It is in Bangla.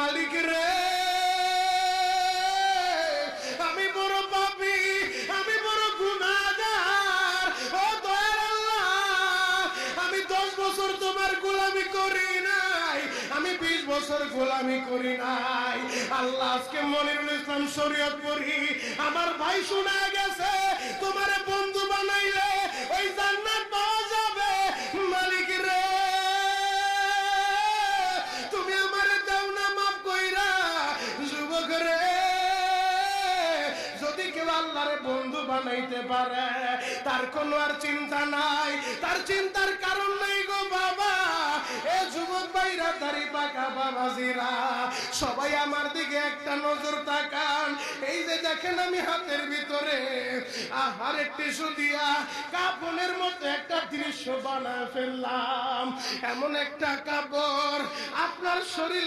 মালিক রে, আমি বড় পাপী, আমি বড় গুনাহগার। ও দয়ার আল্লাহ, আমি 10 বছর তোমার গোলামি করি নাই, আমি 20 বছর গোলামি করি নাই। আল্লাহ, আজকে মনিরুল ইসলাম শরীয়তপুরী আমার ভাই শোনা গেছে তোমারে বন্ধু বানাইলে ওই জান্নাত পাওয়া যাবে। মালিক রে, তুমি আমারে দাও না মাফ কইরা। যুবক রে, যদি কেউ আল্লাহরে বন্ধু বানাইতে পারে তার কোনো আর চিন্তা নাই, তার চিন্তার কারণ নাই গো বাবা। এ যুবক ভাইরা, দাড়ি পাকা বাবাজিরা, সবাই আমার দিকে একটা নজর তাকান। এই যে দেখেন আমি হাতের ভিতরে আহারের টিস্যু দিয়া কাপড়ের মতো একটা দৃশ্য বানায় ফেললাম। এমন একটা কাপড় আপনার শরীর